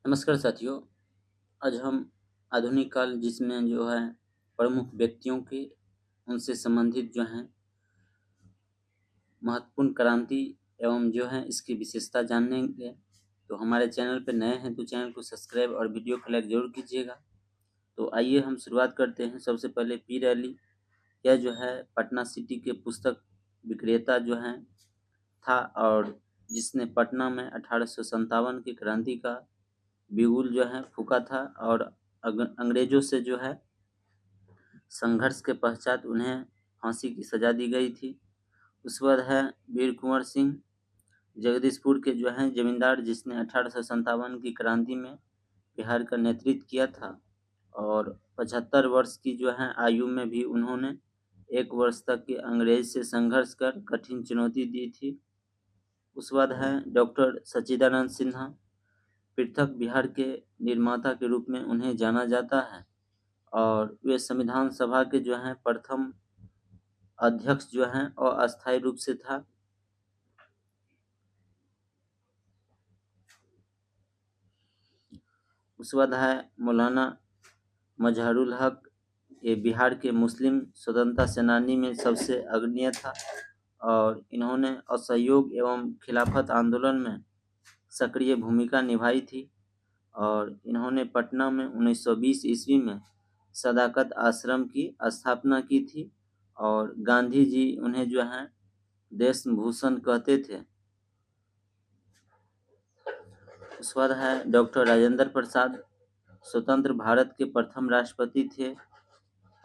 नमस्कार साथियों। आज हम आधुनिक काल जिसमें जो है प्रमुख व्यक्तियों के उनसे संबंधित जो हैं महत्वपूर्ण क्रांति एवं जो है इसकी विशेषता जानेंगे। तो हमारे चैनल पर नए हैं तो चैनल को सब्सक्राइब और वीडियो को लाइक जरूर कीजिएगा। तो आइए हम शुरुआत करते हैं। सबसे पहले पी रैली, यह जो है पटना सिटी के पुस्तक विक्रेता जो हैं था और जिसने पटना में 1857 की क्रांति का बिगुल जो है फूका था और अंग्रेजों से जो है संघर्ष के पश्चात उन्हें फांसी की सजा दी गई थी। उस बाद है वीर कुंवर सिंह, जगदीशपुर के जो हैं जमींदार, जिसने 1857 की क्रांति में बिहार का नेतृत्व किया था और 75 वर्ष की जो है आयु में भी उन्होंने 1 वर्ष तक के अंग्रेज से संघर्ष कर कठिन चुनौती दी थी। उस बाद है डॉक्टर सच्चिदानंद सिन्हा, पृथक बिहार के निर्माता के रूप में उन्हें जाना जाता है और वे संविधान सभा के जो हैं प्रथम अध्यक्ष जो हैं और अस्थायी रूप से था। उसके बाद है मौलाना मजहरुल हक, ये बिहार के मुस्लिम स्वतंत्रता सेनानी में सबसे अग्रणी था और इन्होंने असहयोग एवं खिलाफत आंदोलन में सक्रिय भूमिका निभाई थी और इन्होंने पटना में 1920 ईस्वी में सदाकत आश्रम की स्थापना की थी और गांधी जी उन्हें जो है देश भूषण कहते थे। उसके बाद है डॉक्टर राजेंद्र प्रसाद, स्वतंत्र भारत के प्रथम राष्ट्रपति थे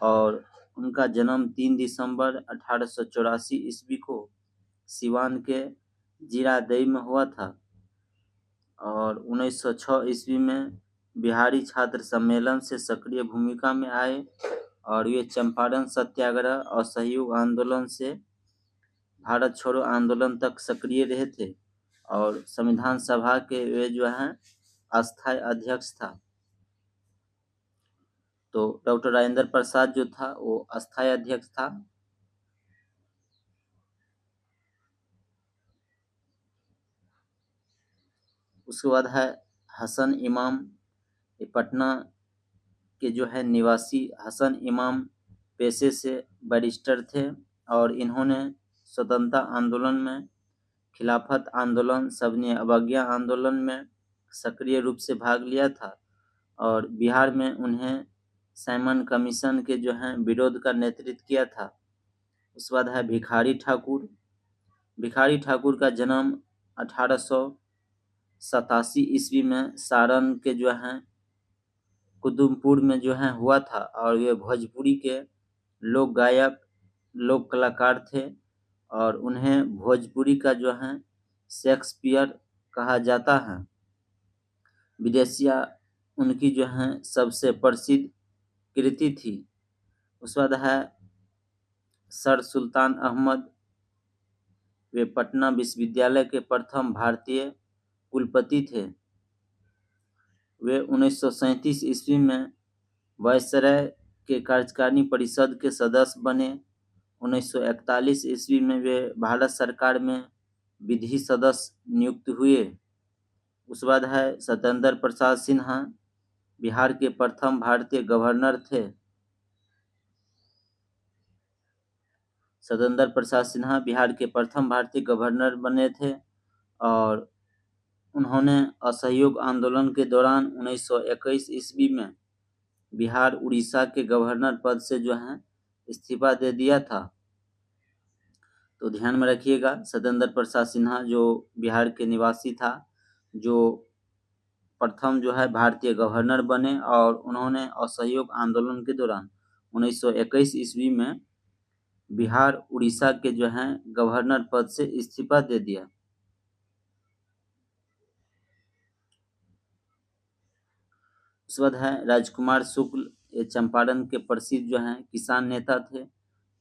और उनका जन्म 3 दिसंबर 1884 ईस्वी को सिवान के जीरादेई में हुआ था और 1906 ईस्वी में बिहारी छात्र सम्मेलन से सक्रिय भूमिका में आए और वे चंपारण सत्याग्रह और असहयोग आंदोलन से भारत छोड़ो आंदोलन तक सक्रिय रहे थे और संविधान सभा के वे जो हैं अस्थायी अध्यक्ष था। तो डॉक्टर राजेंद्र प्रसाद जो था वो अस्थायी अध्यक्ष था। उसके बाद है हसन इमाम, ये पटना के जो है निवासी हसन इमाम पेशे से बैरिस्टर थे और इन्होंने स्वतंत्रता आंदोलन में, खिलाफत आंदोलन, सविनय अवज्ञा आंदोलन में सक्रिय रूप से भाग लिया था और बिहार में उन्हें साइमन कमीशन के जो हैं विरोध का नेतृत्व किया था। उसके बाद है भिखारी ठाकुर। भिखारी ठाकुर का जन्म 1887 ईस्वी में सारण के जो हैं कुतुबपुर में जो है हुआ था और वे भोजपुरी के लोक गायक, लोक कलाकार थे और उन्हें भोजपुरी का जो है शेक्सपियर कहा जाता है। विदेशिया उनकी जो है सबसे प्रसिद्ध कृति थी। उसके बाद है सर सुल्तान अहमद, वे पटना विश्वविद्यालय के प्रथम भारतीय कुलपति थे। वे 1937 ईस्वी में वायसराय के कार्यकारिणी परिषद के सदस्य बने। 1941 ईस्वी में वे भारत सरकार में विधि सदस्य नियुक्त हुए। उसके बाद है सत्येंद्र प्रसाद सिन्हा, बिहार के प्रथम भारतीय गवर्नर थे। सत्येंद्र प्रसाद सिन्हा बिहार के प्रथम भारतीय गवर्नर बने थे और उन्होंने असहयोग आंदोलन के दौरान 1921 ईस्वी में बिहार उड़ीसा के गवर्नर पद से जो है इस्तीफा दे दिया था। तो ध्यान में रखिएगा, सत्येंद्र प्रसाद सिन्हा जो बिहार के निवासी था, जो प्रथम जो है भारतीय गवर्नर बने और उन्होंने असहयोग आंदोलन के दौरान 1921 ईस्वी में बिहार उड़ीसा के जो हैं गवर्नर पद से इस्तीफा दे दिया। उसके बाद है राजकुमार शुक्ल, ये चंपारण के प्रसिद्ध जो हैं किसान नेता थे,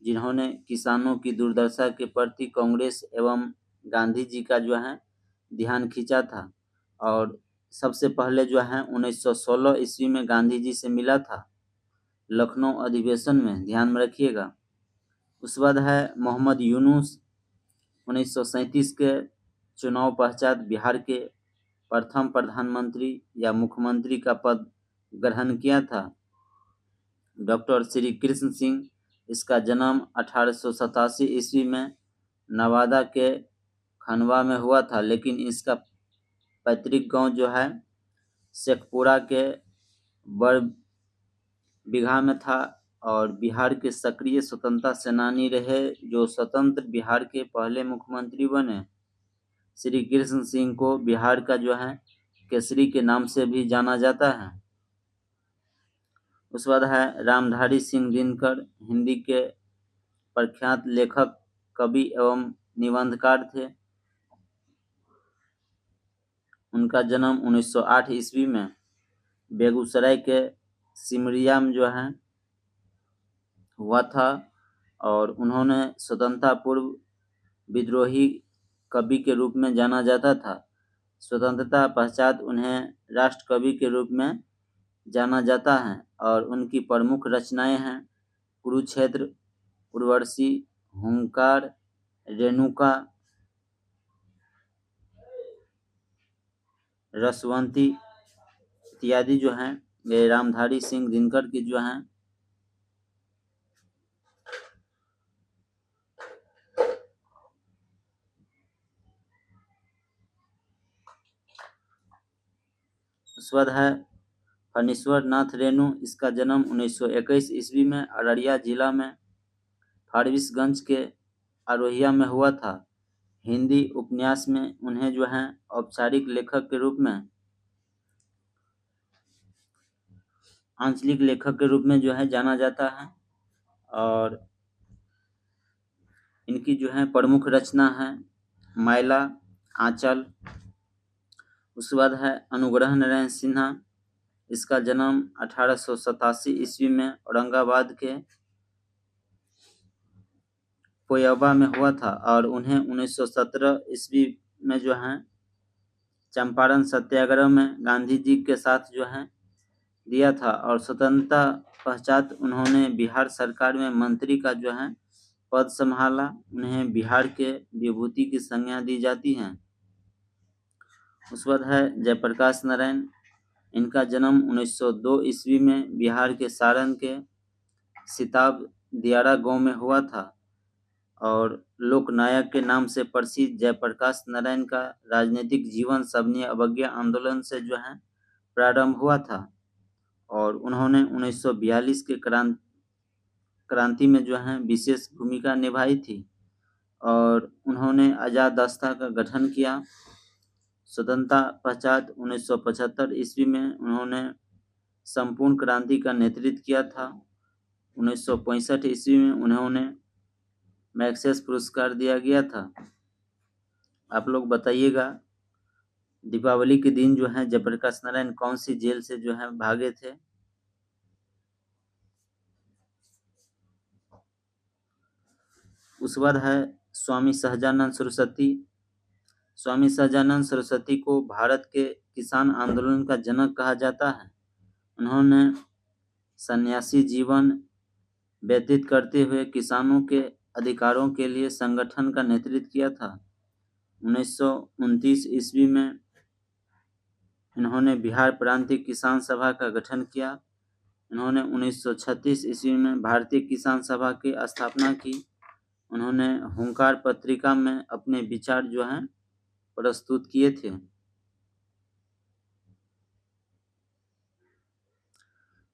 जिन्होंने किसानों की दुर्दशा के प्रति कांग्रेस एवं गांधी जी का जो है ध्यान खींचा था और सबसे पहले जो है 1916 ईस्वी में गांधी जी से मिला था लखनऊ अधिवेशन में, ध्यान में रखिएगा। उसके बाद है मोहम्मद यूनुस, 1937 के चुनाव पश्चात बिहार के प्रथम प्रधानमंत्री या मुख्यमंत्री का पद ग्रहण किया था? डॉक्टर श्री कृष्ण सिंह। इसका जन्म 1887 ईस्वी में नवादा के खंडवा में हुआ था, लेकिन इसका पैतृक गांव जो है शेखपुरा के बड़बीघा में था। और बिहार के सक्रिय स्वतंत्रता सेनानी रहे, जो स्वतंत्र बिहार के पहले मुख्यमंत्री बने। श्री कृष्ण सिंह को बिहार का जो है केसरी के नाम से भी जाना जाता है। उसके बाद है रामधारी सिंह दिनकर। हिंदी के प्रख्यात लेखक, कवि एवं निबंधकार थे। उनका जन्म 1908 ईस्वी में बेगूसराय के सिमरिया में जो है हुआ था। और उन्होंने स्वतंत्रता पूर्व विद्रोही कवि के रूप में जाना जाता था। स्वतंत्रता पश्चात उन्हें राष्ट्र कवि के रूप में जाना जाता है। और उनकी प्रमुख रचनाएं हैं कुरुक्षेत्र, उर्वशी, हुंकार, रेणुका, रसवंती इत्यादि जो हैं ये रामधारी सिंह दिनकर की जो हैं। उसके बाद है फणीश्वर नाथ रेणु। इसका जन्म 1921 ईस्वी में अररिया जिला में फारबिसगंज के अरोहिया में हुआ था। हिंदी उपन्यास में उन्हें जो है औपचारिक लेखक के रूप में, आंचलिक लेखक के रूप में जो है जाना जाता है। और इनकी जो है प्रमुख रचना है मैला, आंचल। उसके बाद है अनुग्रह नारायण सिन्हा। इसका जन्म 1887 ईस्वी में औरंगाबाद के कोयबा में हुआ था। और उन्हें 1917 ईस्वी में जो है चंपारण सत्याग्रह में गांधी जी के साथ जो है दिया था। और स्वतंत्रता पश्चात उन्होंने बिहार सरकार में मंत्री का जो है पद संभाला। उन्हें बिहार के विभूति की संज्ञा दी जाती है। उसके बाद है जयप्रकाश नारायण। इनका जन्म 1902 ईस्वी में बिहार के सारण के सिताब दियारा गांव में हुआ था। और लोकनायक के नाम से प्रसिद्ध जयप्रकाश नारायण का राजनीतिक जीवन सविनय अवज्ञा आंदोलन से जो है प्रारंभ हुआ था। और उन्होंने 1942 के क्रांति में जो है विशेष भूमिका निभाई थी। और उन्होंने आजाद दस्ता का गठन किया। स्वतंत्रता पश्चात 1975 ईस्वी में उन्होंने संपूर्ण क्रांति का नेतृत्व किया था। 1965 ईस्वी में उन्होंने मैग्सेस पुरस्कार दिया गया था। आप लोग बताइएगा दीपावली के दिन जो है जयप्रकाश नारायण कौन सी जेल से जो है भागे थे? उसके बाद है स्वामी सहजानंद सरस्वती। स्वामी सहजानंद सरस्वती को भारत के किसान आंदोलन का जनक कहा जाता है। उन्होंने सन्यासी जीवन व्यतीत करते हुए किसानों के अधिकारों के लिए संगठन का नेतृत्व किया था। 1929 ईस्वी में इन्होंने बिहार प्रांतीय किसान सभा का गठन किया। इन्होंने 1936 ईस्वी में भारतीय किसान सभा की स्थापना की। उन्होंने हुंकार पत्रिका में अपने विचार जो हैं प्रस्तुत किए थे।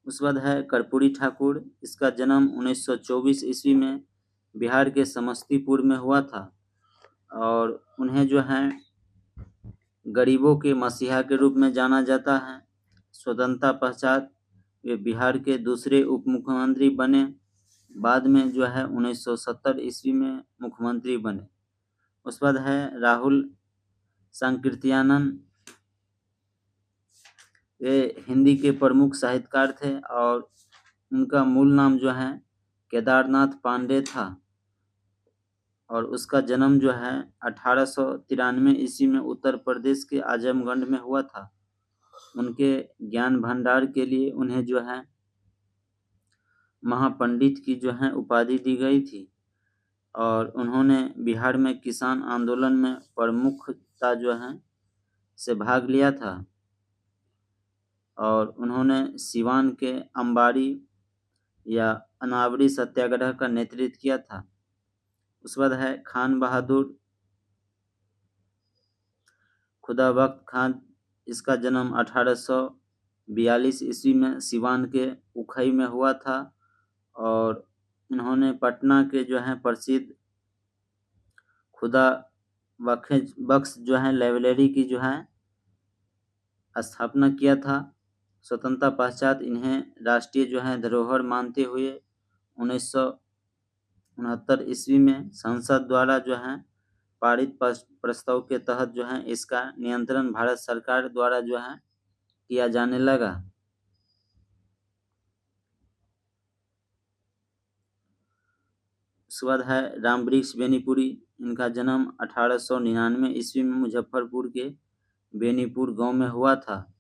उसके बाद है कर्पूरी ठाकुर। इसका जन्म 1924 ईस्वी में बिहार के समस्तीपुर में हुआ था। और उन्हें जो है गरीबों के मसीहा के रूप में जाना जाता है। स्वतंत्रता पश्चात वे बिहार के दूसरे उप मुख्यमंत्री बने। बाद में जो है 1970 ईस्वी में मुख्यमंत्री बने। उसके बाद है राहुल संकीर्त्यानंद। वे हिंदी के प्रमुख साहित्यकार थे। और उनका मूल नाम जो है केदारनाथ पांडे था। और उसका जन्म जो है 1893 ईस्वी में उत्तर प्रदेश के आजमगढ़ में हुआ था। उनके ज्ञान भंडार के लिए उन्हें जो है महापंडित की जो है उपाधि दी गई थी। और उन्होंने बिहार में किसान आंदोलन में प्रमुखता जो है से भाग लिया था और उन्होंने सिवान के अंबारी या अनावरी सत्याग्रह का नेतृत्व किया था। उसके बाद है खान बहादुर खुदाबख्त खान। इसका जन्म 1842 ईस्वी में सिवान के उखई में हुआ था और इन्होंने पटना के जो है प्रसिद्ध खुदा बख्श जो है लाइब्रेरी की जो है स्थापना किया था। स्वतंत्रता पश्चात इन्हें राष्ट्रीय जो है धरोहर मानते हुए 1969 ईस्वी में संसद द्वारा जो है पारित प्रस्ताव के तहत जो है इसका नियंत्रण भारत सरकार द्वारा जो है किया जाने लगा। उसके बाद है रामवृक्ष बेनीपुरी। इनका जन्म 1899 ईस्वी में मुजफ्फरपुर के बेनीपुर गांव में हुआ था।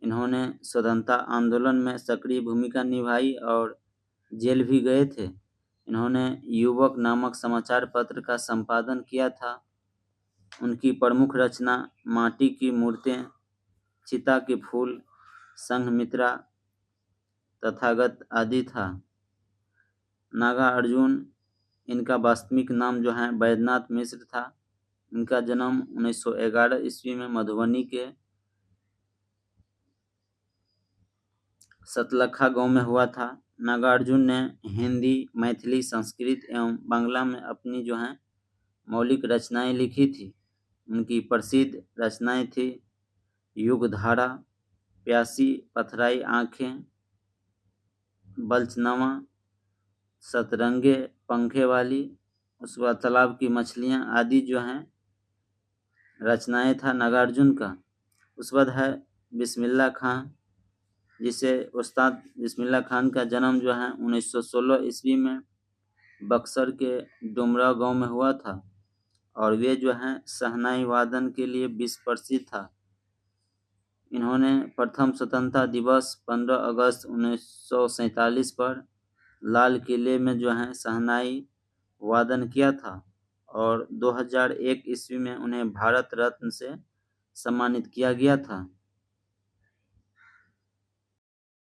इन्होंने स्वतंत्रता आंदोलन में सक्रिय भूमिका निभाई और जेल भी गए थे। इन्होंने युवक नामक समाचार पत्र का संपादन किया था। उनकी प्रमुख रचना माटी की मूर्तें, चिता के फूल, संघमित्रा, तथागत आदि था। नागार्जुन, इनका वास्तविक नाम जो है बैद्यनाथ मिश्र था। इनका जन्म 1911 ईस्वी में मधुबनी के सतलखा गांव में हुआ था। नागार्जुन ने हिंदी, मैथिली, संस्कृत एवं बांग्ला में अपनी जो है मौलिक रचनाएं लिखी थी। उनकी प्रसिद्ध रचनाएं थी युगधारा, प्यासी पथराई आंखें, बल्चनामा, सतरंगे पंखे वाली, उसके बाद तालाब की मछलियां आदि जो हैं रचनाएं था नागार्जुन का। उसके बाद है बिस्मिल्लाह खां, जिसे उस्ताद बिस्मिल्लाह खान का जन्म जो है 1916 ईस्वी में बक्सर के डुमरा गांव में हुआ था और वे जो हैं शहनाई वादन के लिए विश्व प्रसिद्ध था। इन्होंने प्रथम स्वतंत्रता दिवस 15 अगस्त 1947 पर लाल किले में जो है शहनाई वादन किया था और 2001 ईस्वी में उन्हें भारत रत्न से सम्मानित किया गया था।